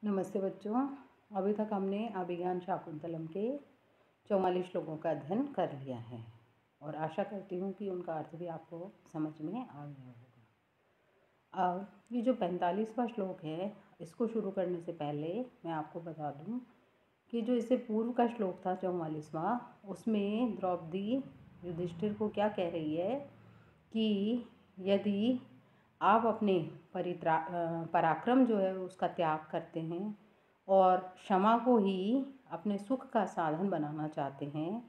नमस्ते बच्चों। अभी तक हमने अभिज्ञान शाकुंतलम के 44 श्लोकों का अध्ययन कर लिया है और आशा करती हूँ कि उनका अर्थ भी आपको समझ में आ गया होगा। अब ये जो 45वां श्लोक है, इसको शुरू करने से पहले मैं आपको बता दूँ कि जो इससे पूर्व का श्लोक था 44वां, उसमें द्रौपदी युधिष्ठिर को क्या कह रही है कि यदि आप अपने पराक्रम जो है उसका त्याग करते हैं और क्षमा को ही अपने सुख का साधन बनाना चाहते हैं,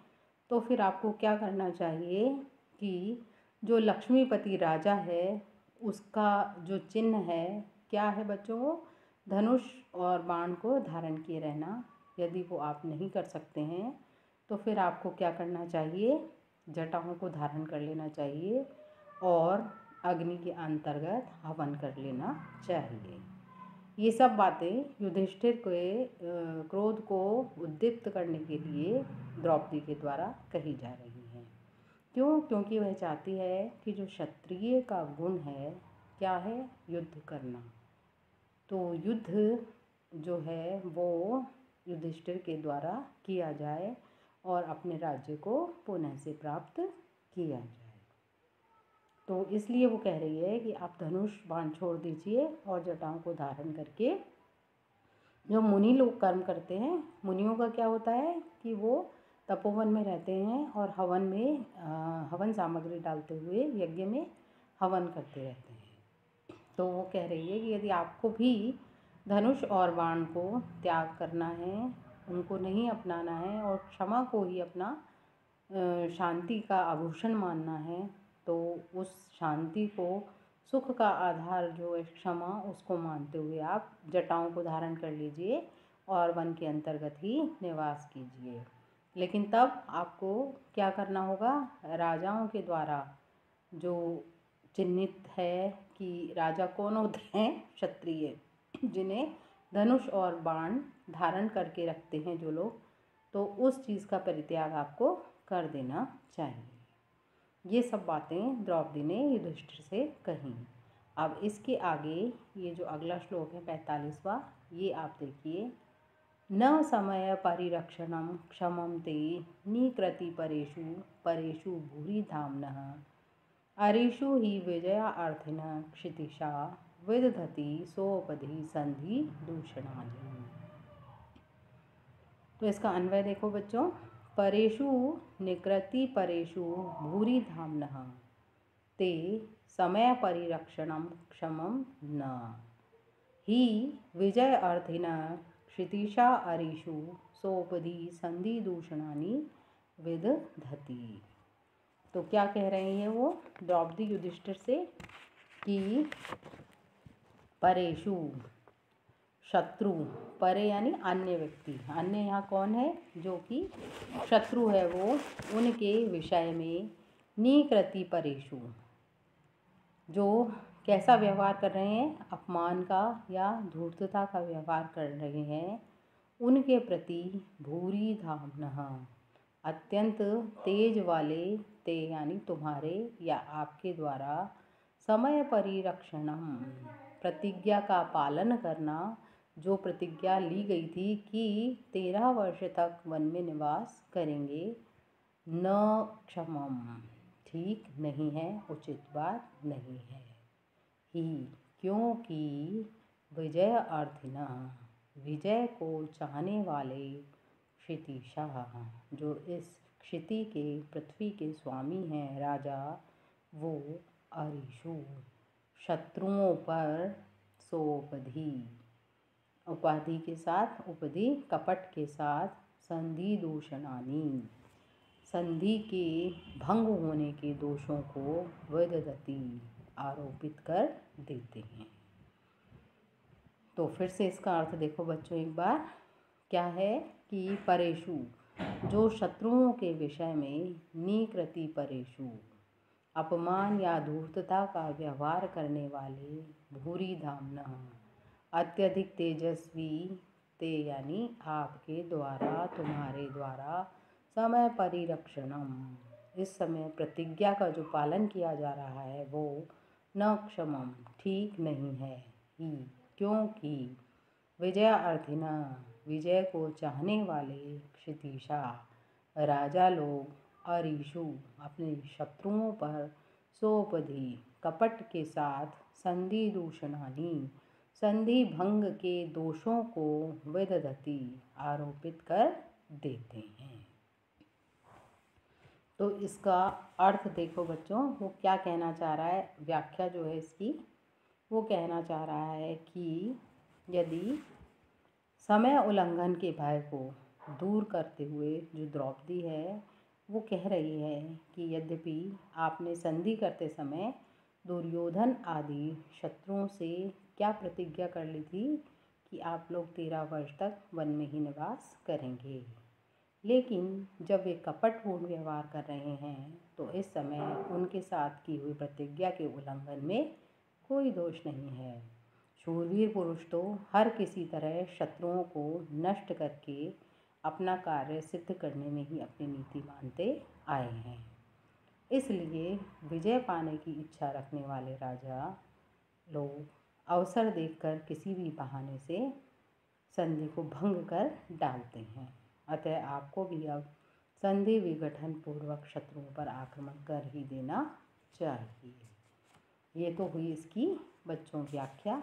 तो फिर आपको क्या करना चाहिए कि जो लक्ष्मीपति राजा है उसका जो चिन्ह है क्या है बच्चों, धनुष और बाण को धारण किए रहना। यदि वो आप नहीं कर सकते हैं तो फिर आपको क्या करना चाहिए, जटाओं को धारण कर लेना चाहिए और अग्नि के अंतर्गत हवन कर लेना चाहिए। ये सब बातें युधिष्ठिर के क्रोध को उद्दीप्त करने के लिए द्रौपदी के द्वारा कही जा रही हैं। क्यों? क्योंकि वह चाहती है कि जो क्षत्रिय का गुण है क्या है, युद्ध करना। तो युद्ध जो है वो युधिष्ठिर के द्वारा किया जाए और अपने राज्य को पुनः से प्राप्त किया जाए। तो इसलिए वो कह रही है कि आप धनुष बाण छोड़ दीजिए और जटाओं को धारण करके, जो मुनि लोग कर्म करते हैं, मुनियों का क्या होता है कि वो तपोवन में रहते हैं और हवन सामग्री डालते हुए यज्ञ में हवन करते रहते हैं। तो वो कह रही है कि यदि आपको भी धनुष और बाण को त्याग करना है, उनको नहीं अपनाना है और क्षमा को ही अपना शांति का आभूषण मानना है, तो उस शांति को, सुख का आधार जो है क्षमा, उसको मानते हुए आप जटाओं को धारण कर लीजिए और वन के अंतर्गत ही निवास कीजिए। लेकिन तब आपको क्या करना होगा, राजाओं के द्वारा जो चिन्हित है कि राजा कौन होते हैं, क्षत्रिय, जिन्हें धनुष और बाण धारण करके रखते हैं जो लोग, तो उस चीज़ का परित्याग आपको कर देना चाहिए। ये सब बातें द्रौपदी ने युधिष्ठिर से कही। अब इसके आगे ये जो अगला श्लोक है 45वां, ये आप देखिए। न समय परिरक्षणम क्षमं ते निकृति परेषु परेषु भूरि धाम्नः अरेषु हि विजयार्थिनः क्षितिशा विदधति सोपधि संधि दूषणानि। तो इसका अन्वय देखो बच्चों। परेषु निकृति परेषु भूरि धाम्नः ते समय परिरक्षणं क्षमं न हि विजय अर्थिनः क्षितिशा अरिषु सोपधि संधि दूषणानि विदधति। तो क्या कह रहे हैं वो द्रौपदी युधिष्ठिर से कि परेषु, शत्रु, परे यानी अन्य व्यक्ति, अन्य यहाँ कौन है, जो कि शत्रु है, वो उनके विषय में निकृति परेषु, जो कैसा व्यवहार कर रहे हैं, अपमान का या धूर्तता का व्यवहार कर रहे हैं, उनके प्रति भूरि धाम्नः, अत्यंत तेज वाले, ते यानी तुम्हारे या आपके द्वारा, समय परिरक्षणम, प्रतिज्ञा का पालन करना, जो प्रतिज्ञा ली गई थी कि 13 वर्ष तक वन में निवास करेंगे, न क्षमम, ठीक नहीं है, उचित बात नहीं है, ही क्योंकि विजय अर्थिना, विजय को चाहने वाले, क्षितिशा, जो इस क्षिति के, पृथ्वी के स्वामी हैं, राजा, वो अरिषु, शत्रुओं पर, सोपधि, उपाधि के साथ, उपधि कपट के साथ, संधि दूषणानि, संधि के भंग होने के दोषों को विदधति, आरोपित कर देते हैं। तो फिर से इसका अर्थ देखो बच्चों एक बार, क्या है कि परेषु, जो शत्रुओं के विषय में, निकृति परेषु, अपमान या धूर्तता का व्यवहार करने वाले, भूरि धाम्नः, अत्यधिक तेजस्वी, ते यानी आपके द्वारा, तुम्हारे द्वारा, समय परिरक्षणम, इस समय प्रतिज्ञा का जो पालन किया जा रहा है वो न क्षमम, ठीक नहीं है, ही क्योंकि विजयार्थिना, विजय को चाहने वाले क्षितीशा राजा लोग अरीषु अपने शत्रुओं पर सोपधि कपट के साथ संधि दूषणानी संधि भंग के दोषों को विदधति आरोपित कर देते हैं। तो इसका अर्थ देखो बच्चों, वो क्या कहना चाह रहा है, व्याख्या जो है इसकी, वो कहना चाह रहा है कि यदि समय उल्लंघन के भय को दूर करते हुए जो द्रौपदी है वो कह रही है कि यद्यपि आपने संधि करते समय दुर्योधन आदि शत्रुओं से क्या प्रतिज्ञा कर ली थी कि आप लोग 13 वर्ष तक वन में ही निवास करेंगे, लेकिन जब वे कपटपूर्ण व्यवहार कर रहे हैं तो इस समय उनके साथ की हुई प्रतिज्ञा के उल्लंघन में कोई दोष नहीं है। शूरवीर पुरुष तो हर किसी तरह शत्रुओं को नष्ट करके अपना कार्य सिद्ध करने में ही अपनी नीति मानते आए हैं। इसलिए विजय पाने की इच्छा रखने वाले राजा लोग अवसर देखकर किसी भी बहाने से संधि को भंग कर डालते हैं। अतः आपको भी अब संधि विघटन पूर्वक शत्रुओं पर आक्रमण कर ही देना चाहिए। ये तो हुई इसकी बच्चों की व्याख्या।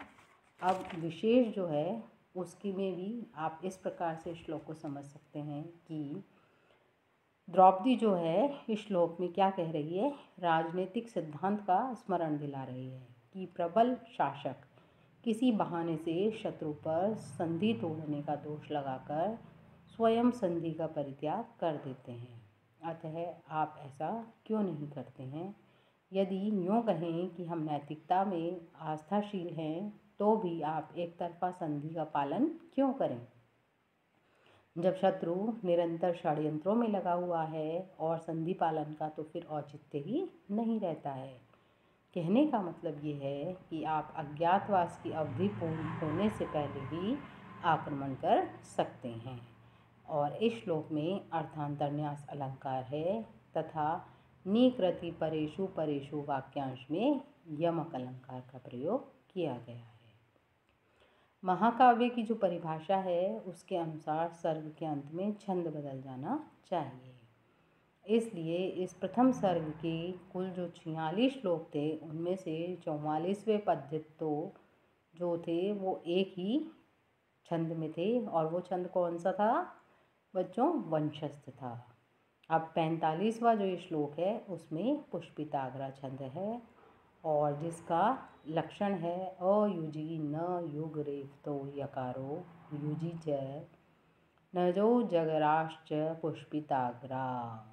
अब विशेष जो है उसकी में भी आप इस प्रकार से श्लोक को समझ सकते हैं कि द्रौपदी जो है इस श्लोक में क्या कह रही है, राजनीतिक सिद्धांत का स्मरण दिला रही है कि प्रबल शासक किसी बहाने से शत्रु पर संधि तोड़ने का दोष लगाकर स्वयं संधि का परित्याग कर देते हैं। अतः आप ऐसा क्यों नहीं करते हैं? यदि यूँ कहें कि हम नैतिकता में आस्थाशील हैं तो भी आप एक तरफा संधि का पालन क्यों करें? जब शत्रु निरंतर षड्यंत्रों में लगा हुआ है और संधि पालन का तो फिर औचित्य ही नहीं रहता है। कहने का मतलब ये है कि आप अज्ञातवास की अवधि पूर्ण होने से पहले ही आक्रमण कर सकते हैं। और इस श्लोक में अर्थांतरन्यास अलंकार है तथा निकृति परेषु परेषु वाक्यांश में यमक अलंकार का प्रयोग किया गया है। महाकाव्य की जो परिभाषा है उसके अनुसार सर्ग के अंत में छंद बदल जाना चाहिए। इसलिए इस प्रथम सर्ग के कुल जो 46 श्लोक थे उनमें से 44वें पद्य तो जो थे वो एक ही छंद में थे, और वो छंद कौन सा था बच्चों? वंशस्थ था। अब 45वां जो ये श्लोक है उसमें पुष्पिताग्रा छंद है और जिसका लक्षण है अयुजी न युग रेफतो यकारो युजी च नजो जगराश्च पुष्पिताग्रा।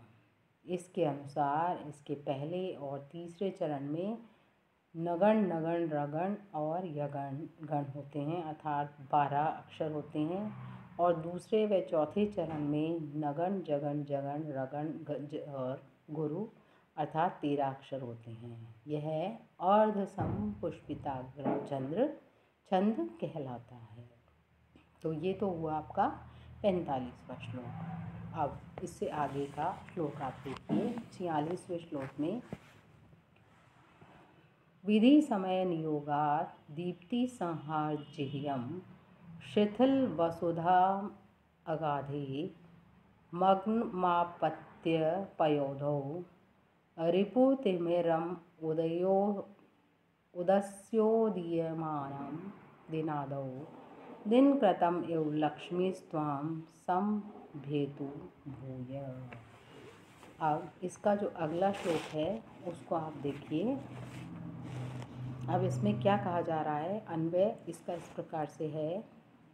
इसके अनुसार इसके पहले और तीसरे चरण में नगण नगण रगण और यगण गण होते हैं, अर्थात 12 अक्षर होते हैं, और दूसरे व चौथे चरण में नगण जगण जगण रगण और गुरु अर्थात 13 अक्षर होते हैं। यह अर्धसम पुष्पिताग्र चंद्र छंद कहलाता है। तो ये तो हुआ आपका 45वां श्लोक। अब इससे आगे का श्लोक आप देखिए 46वें श्लोक में विधि समय नियोगात् दीप्ति संहार्जिह्यम शिथिल वसुधा अगाधे मग्नमापत्य पयोधौ रिपुतिमिरम उदस्योदीयमानं दिनादौ दिनकृतम् इव लक्ष्मीस्त्वां संभेतु भूय। अब इसका जो अगला श्लोक है उसको आप देखिए। अब इसमें क्या कहा जा रहा है? अन्वय इसका इस प्रकार से है,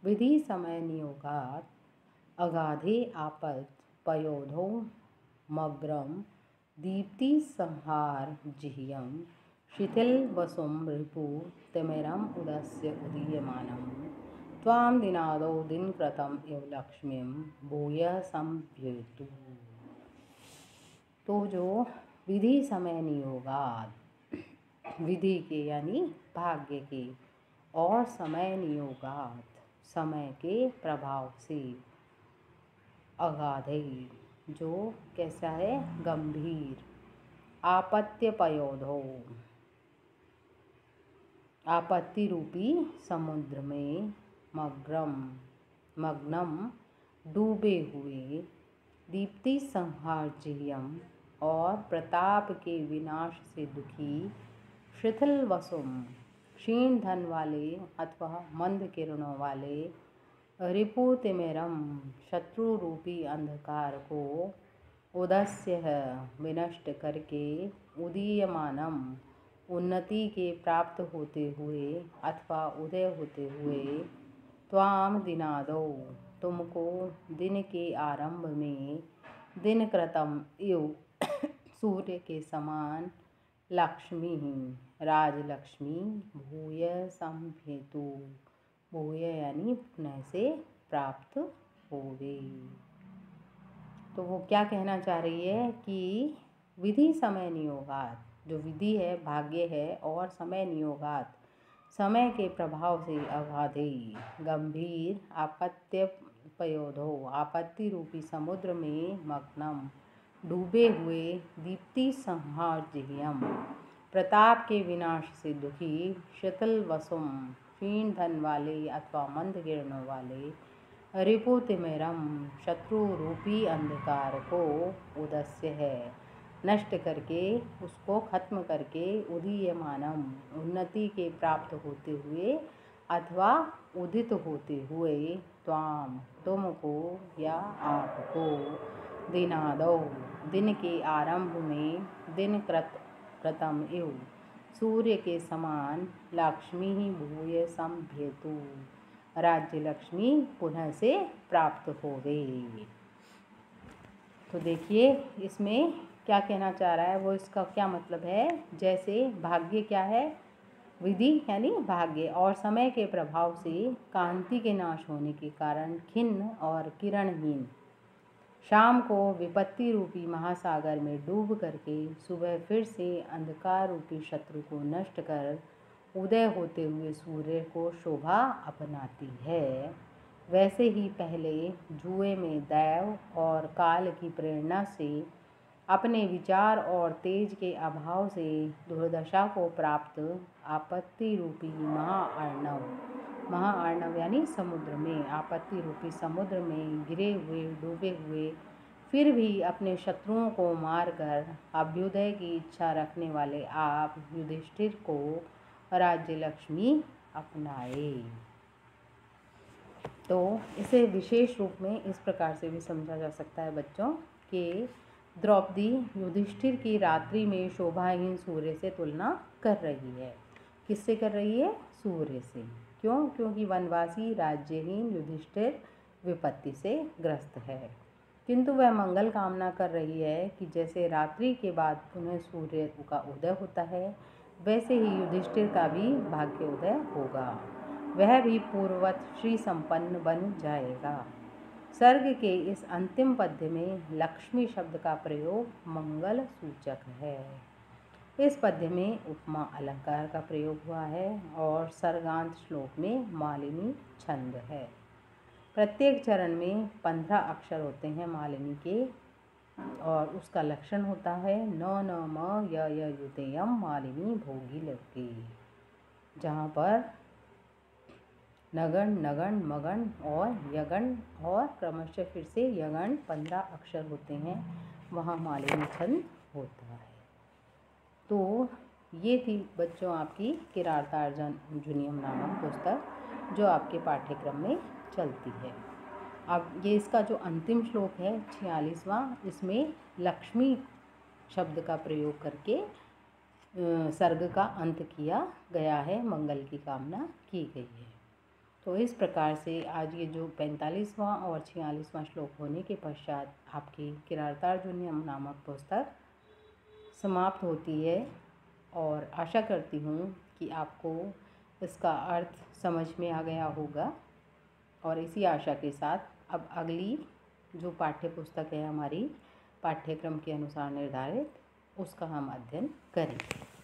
विधि समय नियोगात् अगाधे आपद पयोधो मग्रम दीप्ति संहार जिह्यम शिथिल वसुम रिपु तिमिरम उदस्य उदीयमानम त्वां दिनादौ दिनकृतम इव लक्ष्मीं भूयः संभेतु। तो जो विधि समय नियोगात्, विधि के यानी भाग्य के, और समय नियोगात् समय के प्रभाव से, अगाधे जो कैसा है? गंभीर, आपत्य पयोधो आपत्ति रूपी समुद्र में, मग्नम डूबे हुए, दीप्ति संहार्जियम और प्रताप के विनाश से दुखी, शिथिल वसुम क्षीण धन वाले अथवा मंद किरणों वाले, रिपुतिमिरम शत्रु रूपी अंधकार को, उदस्य विनष्ट करके, उदीयमानम उन्नति के प्राप्त होते हुए अथवा उदय होते हुए, त्वाम दिनादो तुमको दिन के आरंभ में, दिनकृतम इव सूर्य के समान, लक्ष्मी राजलक्ष्मी भूय संभेतु, भूय यानी पुनः से प्राप्त होवे। तो वो क्या कहना चाह रही है कि विधि समय नियोगात, जो विधि है भाग्य है, और समय नियोगात समय के प्रभाव से अगाधे, गंभीर आपत्त्यपयोधो आपत्ति रूपी समुद्र में मग्नम डूबे हुए, दीप्ति संहार्जियम प्रताप के विनाश से दुखी, शिथिल वसुम क्षीण धन वाले अथवा मंद किरणों वाले, रिपुतिमिरम शत्रु रूपी अंधकार को, उदस्य है नष्ट करके, उसको खत्म करके, उदीयमानम उन्नति के प्राप्त होते हुए अथवा उदित होते हुए, त्वाम तुमको या आपको, दिनादो दिन के आरंभ में, दिनकृतम इव सूर्य के समान, लक्ष्मी ही भूय संभेतु राज्य लक्ष्मी पुनः से प्राप्त होवे। तो देखिए इसमें क्या कहना चाह रहा है वो, इसका क्या मतलब है। जैसे भाग्य क्या है, विधि यानी भाग्य, और समय के प्रभाव से कांति के नाश होने के कारण खिन्न और किरणहीन शाम को विपत्ति रूपी महासागर में डूब करके सुबह फिर से अंधकार रूपी शत्रु को नष्ट कर उदय होते हुए सूर्य को शोभा अपनाती है, वैसे ही पहले जुए में दैव और काल की प्रेरणा से अपने विचार और तेज के अभाव से दुर्दशा को प्राप्त आपत्ति रूपी महाअर्णव यानी समुद्र में, आपत्ति रूपी समुद्र में गिरे हुए डूबे हुए, फिर भी अपने शत्रुओं को मारकर अभ्युदय की इच्छा रखने वाले आप युधिष्ठिर को राज्य लक्ष्मी अपनाए। तो इसे विशेष रूप में इस प्रकार से भी समझा जा सकता है बच्चों कि द्रौपदी युधिष्ठिर की रात्रि में शोभाहीन सूर्य से तुलना कर रही है। किससे कर रही है? सूर्य से। क्यों? क्योंकि वनवासी राज्यहीन युधिष्ठिर विपत्ति से ग्रस्त है, किंतु वह मंगल कामना कर रही है कि जैसे रात्रि के बाद पुनः सूर्य का उदय होता है, वैसे ही युधिष्ठिर का भी भाग्य उदय होगा, वह भी पूर्ववत श्री संपन्न बन जाएगा। सर्ग के इस अंतिम पद्य में लक्ष्मी शब्द का प्रयोग मंगल सूचक है। इस पद्य में उपमा अलंकार का प्रयोग हुआ है और सर्गांत श्लोक में मालिनी छंद है। प्रत्येक चरण में 15 अक्षर होते हैं मालिनी के, और उसका लक्षण होता है न न म य युतेयम मालिनी भोगी लगे, जहाँ पर नगण नगण मगण और यगण और क्रमशः फिर से यगण 15 अक्षर होते हैं, वहाँ मालिनी छंद होता है। तो ये थी बच्चों आपकी किरातार्जुनीयम नामक पुस्तक जो आपके पाठ्यक्रम में चलती है। अब ये इसका जो अंतिम श्लोक है 46वां, इसमें लक्ष्मी शब्द का प्रयोग करके सर्ग का अंत किया गया है, मंगल की कामना की गई है। तो इस प्रकार से आज ये जो 45वां और 46वां श्लोक होने के पश्चात आपकी किरातार्जुनीयम नामक पुस्तक समाप्त होती है, और आशा करती हूँ कि आपको इसका अर्थ समझ में आ गया होगा। और इसी आशा के साथ अब अगली जो पाठ्य पुस्तक है हमारी पाठ्यक्रम के अनुसार निर्धारित, उसका हम अध्ययन करेंगे।